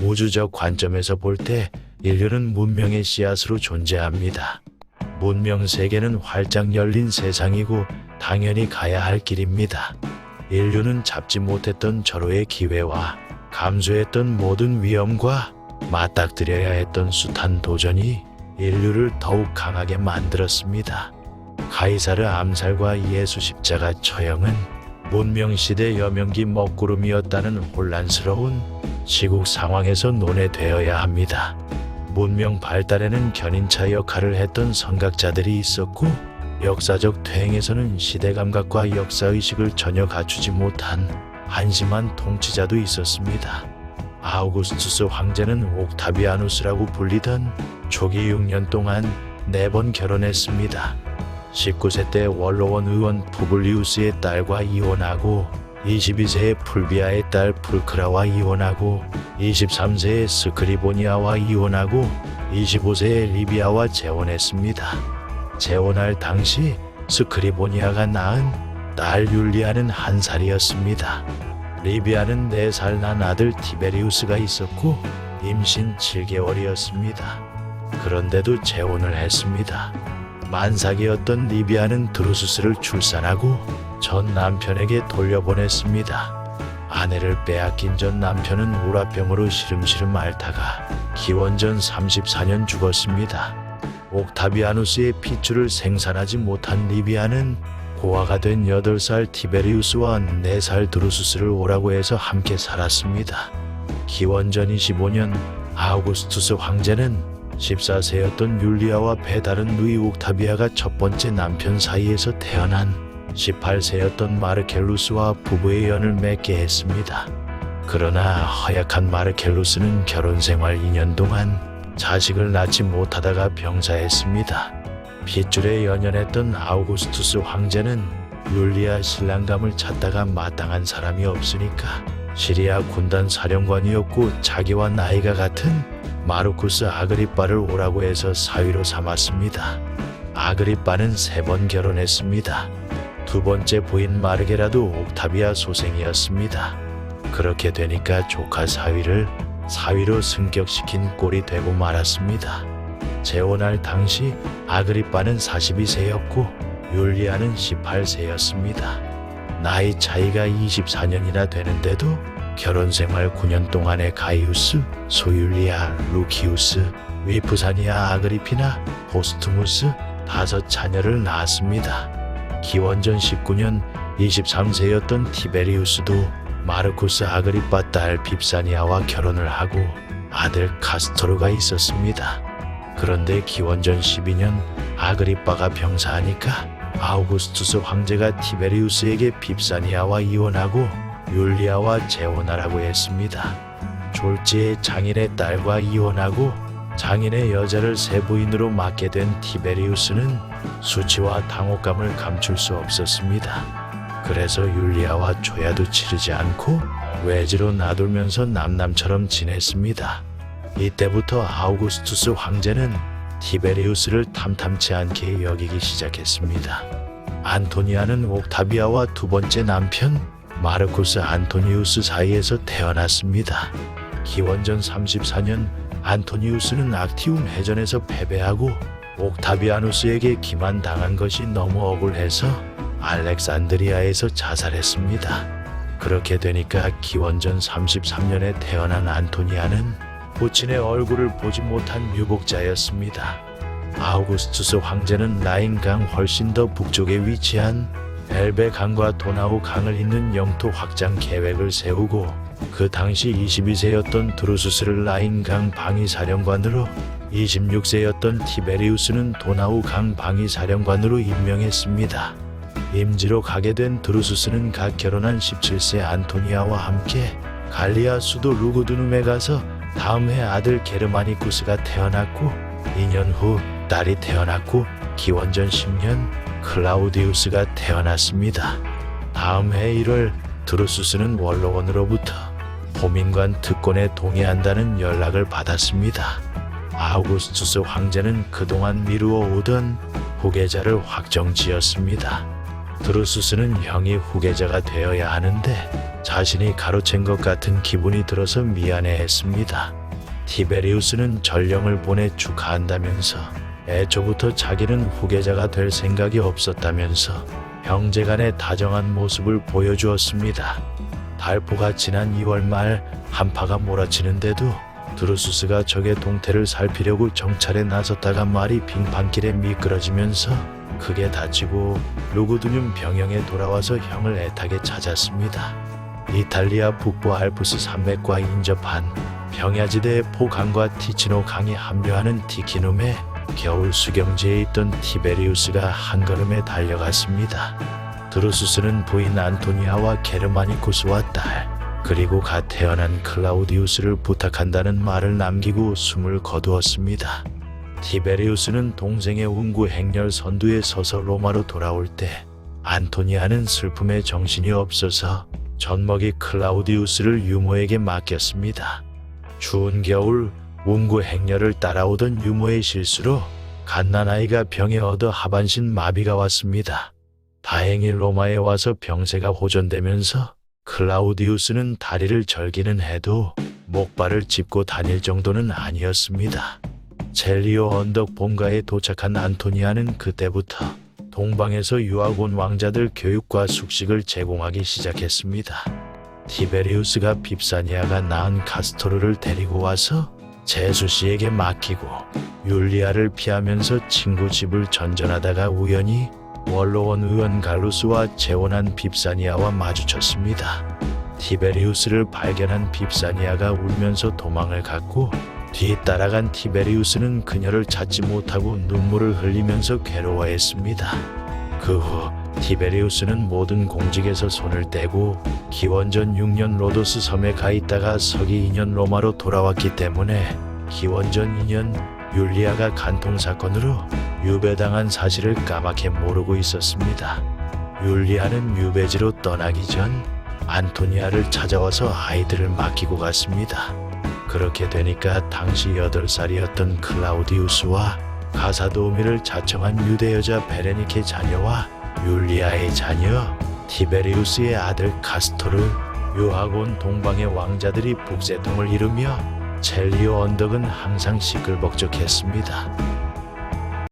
우주적 관점에서 볼 때 인류는 문명의 씨앗으로 존재합니다. 문명 세계는 활짝 열린 세상이고 당연히 가야 할 길입니다. 인류는 잡지 못했던 절호의 기회와 감수했던 모든 위험과 맞닥뜨려야 했던 숱한 도전이 인류를 더욱 강하게 만들었습니다. 가이사르 암살과 예수 십자가 처형은 문명시대 여명기 먹구름이었다는 혼란스러운 시국 상황에서 논해되어야 합니다. 문명 발달에는 견인차 역할을 했던 선각자들이 있었고 역사적 퇴행에서는 시대감각과 역사의식을 전혀 갖추지 못한 한심한 통치자도 있었습니다. 아우구스투스 황제는 옥타비아누스라고 불리던 초기 6년 동안 4번 결혼했습니다. 19세 때 원로원 의원 푸블리우스의 딸과 이혼하고 22세의 풀비아의 딸 풀크라와 이혼하고 23세의 스크리보니아와 이혼하고 25세의 리비아와 재혼했습니다. 재혼할 당시 스크리보니아가 낳은 딸 율리아는 1살이었습니다. 리비아는 4살 난 아들 티베리우스가 있었고 임신 7개월이었습니다. 그런데도 재혼을 했습니다. 만삭이었던 리비아는 드루수스를 출산하고 전 남편에게 돌려보냈습니다. 아내를 빼앗긴 전 남편은 우라병으로 시름시름 앓다가 기원전 34년 죽었습니다. 옥타비아누스의 핏줄을 생산하지 못한 리비아는 고아가 된 8살 티베리우스와 4살 드루수스를 오라고 해서 함께 살았습니다. 기원전 25년 아우구스투스 황제는 14세였던 율리아와 배다른 누이 옥타비아가 첫 번째 남편 사이에서 태어난 18세였던 마르켈루스와 부부의 연을 맺게 했습니다. 그러나 허약한 마르켈루스는 결혼 생활 2년 동안 자식을 낳지 못하다가 병사했습니다. 핏줄에 연연했던 아우구스투스 황제는 율리아 신랑감을 찾다가 마땅한 사람이 없으니까 시리아 군단 사령관이었고 자기와 나이가 같은 마르쿠스 아그리빠를 오라고 해서 사위로 삼았습니다. 아그리빠는 3번 결혼했습니다. 두 번째 부인 마르게라도 옥타비아 소생이었습니다. 그렇게 되니까 조카 사위를 사위로 승격시킨 꼴이 되고 말았습니다. 재혼할 당시 아그리빠는 42세였고 율리아는 18세였습니다. 나이 차이가 24년이나 되는데도 결혼생활 9년 동안의 가이우스, 소율리아, 루키우스, 위프사니아 아그리피나, 포스투무스 5자녀를 낳았습니다. 기원전 19년 23세였던 티베리우스도 마르쿠스 아그리빠 딸 빕사니아와 결혼을 하고 아들 카스토르가 있었습니다. 그런데 기원전 12년 아그리빠가 병사하니까 아우구스투스 황제가 티베리우스에게 빕사니아와 이혼하고 율리아와 재혼하라고 했습니다. 졸지에 장인의 딸과 이혼하고 장인의 여자를 새 부인으로 맡게 된 티베리우스는 수치와 당혹감을 감출 수 없었습니다. 그래서 율리아와 초야도 치르지 않고 외지로 놔두면서 남남처럼 지냈습니다. 이때부터 아우구스투스 황제는 티베리우스를 탐탐치 않게 여기기 시작했습니다. 안토니아는 옥타비아와 두 번째 남편 마르쿠스 안토니우스 사이에서 태어났습니다. 기원전 34년 안토니우스는 악티움 해전에서 패배하고 옥타비아누스에게 기만당한 것이 너무 억울해서 알렉산드리아에서 자살했습니다. 그렇게 되니까 기원전 33년에 태어난 안토니아는 부친의 얼굴을 보지 못한 유복자였습니다. 아우구스투스 황제는 라인강 훨씬 더 북쪽에 위치한 엘베 강과 도나우 강을 잇는 영토 확장 계획을 세우고 그 당시 22세였던 드루수스를 라인강 방위사령관으로 26세였던 티베리우스는 도나우 강 방위사령관으로 임명했습니다. 임지로 가게 된 드루수스는 갓 결혼한 17세 안토니아와 함께 갈리아 수도 루구두눔에 가서 다음 해 아들 게르마니쿠스가 태어났고 2년 후 딸이 태어났고 기원전 10년 클라우디우스가 태어났습니다. 다음 해 1월 드루수스는 원로원으로부터 호민관 특권에 동의한다는 연락을 받았습니다. 아우구스투스 황제는 그동안 미루어 오던 후계자를 확정지었습니다. 드루수스는 형이 후계자가 되어야 하는데 자신이 가로챈 것 같은 기분이 들어서 미안해했습니다. 티베리우스는 전령을 보내 축하한다면서 애초부터 자기는 후계자가 될 생각이 없었다면서 형제간의 다정한 모습을 보여주었습니다. 달포가 지난 2월 말 한파가 몰아치는데도 드루수스가 적의 동태를 살피려고 정찰에 나섰다가 말이 빙판길에 미끄러지면서 크게 다치고 루구두뇽 병영에 돌아와서 형을 애타게 찾았습니다. 이탈리아 북부 알프스 산맥과 인접한 평야지대의 포강과 티치노 강이 합류하는 티키눔에 겨울 수경지에 있던 티베리우스가 한 걸음에 달려갔습니다. 드루수스는 부인 안토니아와 게르마니쿠스와 딸, 그리고 갓 태어난 클라우디우스를 부탁한다는 말을 남기고 숨을 거두었습니다. 티베리우스는 동생의 운구 행렬 선두에 서서 로마로 돌아올 때 안토니아는 슬픔에 정신이 없어서 젖먹이 클라우디우스를 유모에게 맡겼습니다. 추운 겨울 운구 행렬을 따라오던 유모의 실수로 갓난아이가 병에 얻어 하반신 마비가 왔습니다. 다행히 로마에 와서 병세가 호전되면서 클라우디우스는 다리를 절기는 해도 목발을 짚고 다닐 정도는 아니었습니다. 첼리오 언덕 본가에 도착한 안토니아는 그때부터 동방에서 유학 온 왕자들 교육과 숙식을 제공하기 시작했습니다. 티베리우스가 빕사니아가 낳은 카스토르를 데리고 와서 제수 씨에게 맡기고 율리아를 피하면서 친구 집을 전전하다가 우연히 원로원 의원 갈루스와 재혼한 빕사니아와 마주쳤습니다. 티베리우스를 발견한 빕사니아가 울면서 도망을 갔고 뒤따라간 티베리우스는 그녀를 찾지 못하고 눈물을 흘리면서 괴로워했습니다. 그 후 티베리우스는 모든 공직에서 손을 떼고 기원전 6년 로도스 섬에 가 있다가 서기 2년 로마로 돌아왔기 때문에 기원전 2년 율리아가 간통 사건으로 유배당한 사실을 까맣게 모르고 있었습니다. 율리아는 유배지로 떠나기 전 안토니아를 찾아와서 아이들을 맡기고 갔습니다. 그렇게 되니까 당시 8살이었던 클라우디우스와 가사도우미를 자청한 유대 여자 베레니케 자녀와 율리아의 자녀 티베리우스의 아들 카스토르, 유학 온 동방의 왕자들이 북새통을 이루며 첼리오 언덕은 항상 시끌벅적했습니다.